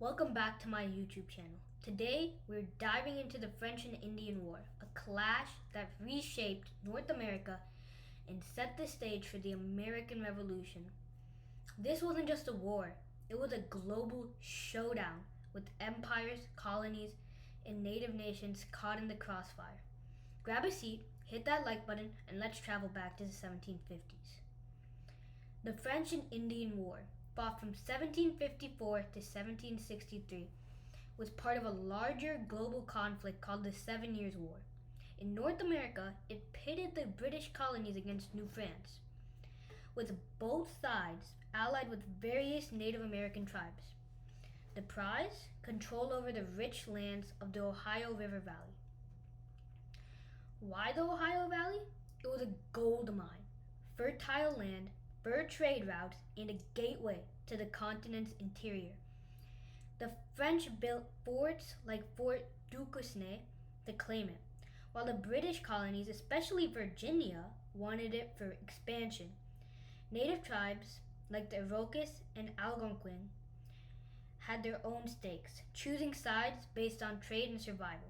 Welcome back to my YouTube channel. Today, we're diving into the French and Indian War, a clash that reshaped North America and set the stage for the American Revolution. This wasn't just a war, it was a global showdown with empires, colonies, and native nations caught in the crossfire. Grab a seat, hit that like button, and let's travel back to the 1750s. The French and Indian War, fought from 1754 to 1763, was part of a larger global conflict called the Seven Years' War. In North America, it pitted the British colonies against New France, with both sides allied with various Native American tribes. The prize? Control over the rich lands of the Ohio River Valley. Why the Ohio Valley? It was a gold mine, fertile land, fur trade routes, and a gateway to the continent's interior. The French built forts like Fort Duquesne to claim it, while the British colonies, especially Virginia, wanted it for expansion. Native tribes like the Iroquois and Algonquin had their own stakes, choosing sides based on trade and survival.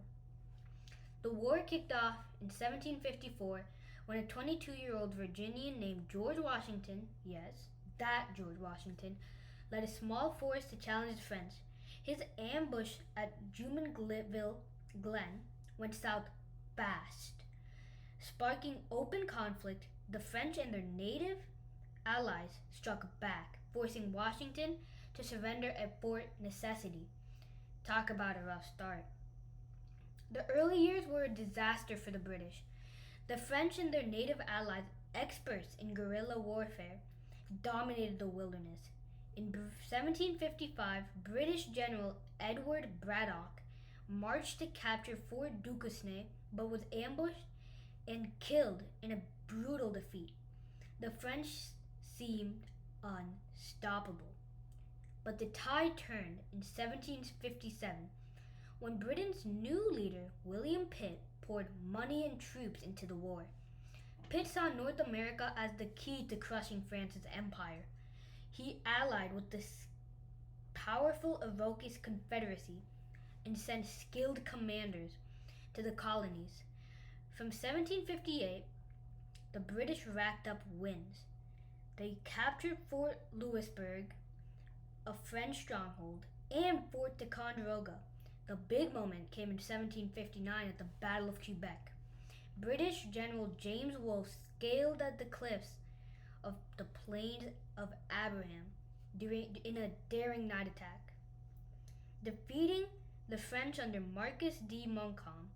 The war kicked off in 1754 when a 22-year-old Virginian named George Washington, yes, that George Washington, led a small force to challenge the French. His ambush at Jumonville Glen went south fast, sparking open conflict. The French and their native allies struck back, forcing Washington to surrender at Fort Necessity. Talk about a rough start. The early years were a disaster for the British. The French and their native allies, experts in guerrilla warfare, dominated the wilderness. In 1755, British General Edward Braddock marched to capture Fort Duquesne but was ambushed and killed in a brutal defeat. The French seemed unstoppable. But the tide turned in 1757 when Britain's new leader, William Pitt, poured money and troops into the war. Pitt saw North America as the key to crushing France's empire. He allied with the powerful Iroquois Confederacy and sent skilled commanders to the colonies. From 1758, the British racked up wins. They captured Fort Louisbourg, a French stronghold, and Fort Ticonderoga. The big moment came in 1759 at the Battle of Quebec. British General James Wolfe scaled at the cliffs of the Plains of Abraham in a daring night attack, defeating the French under Marquis de Montcalm.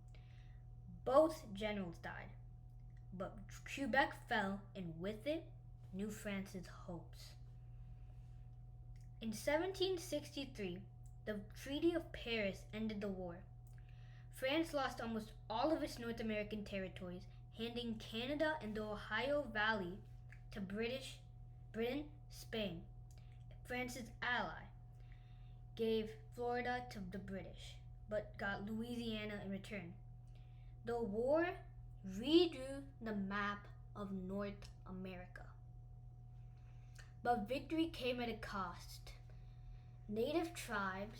Both generals died, but Quebec fell, and with it, New France's hopes. In 1763, the Treaty of Paris ended the war. France lost almost all of its North American territories, handing Canada and the Ohio Valley to Britain. Spain, France's ally, gave Florida to the British, but got Louisiana in return. The war redrew the map of North America. But victory came at a cost. Native tribes,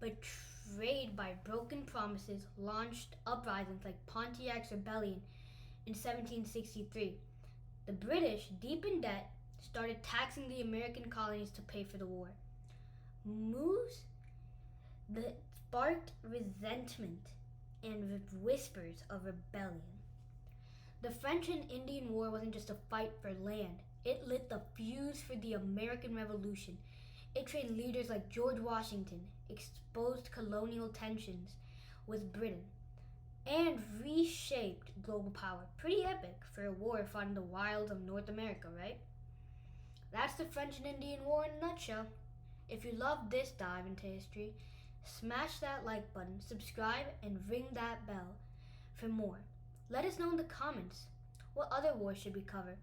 betrayed by broken promises, launched uprisings like Pontiac's Rebellion in 1763. The British, deep in debt, started taxing the American colonies to pay for the war. Moves that sparked resentment and whispers of rebellion. The French and Indian War wasn't just a fight for land, it lit the fuse for the American Revolution. It trained leaders like George Washington, exposed colonial tensions with Britain, and reshaped global power. Pretty epic for a war fought in the wilds of North America, right? That's the French and Indian War in a nutshell. If you love this dive into history, smash that like button, subscribe, and ring that bell for more. Let us know in the comments what other wars should we cover.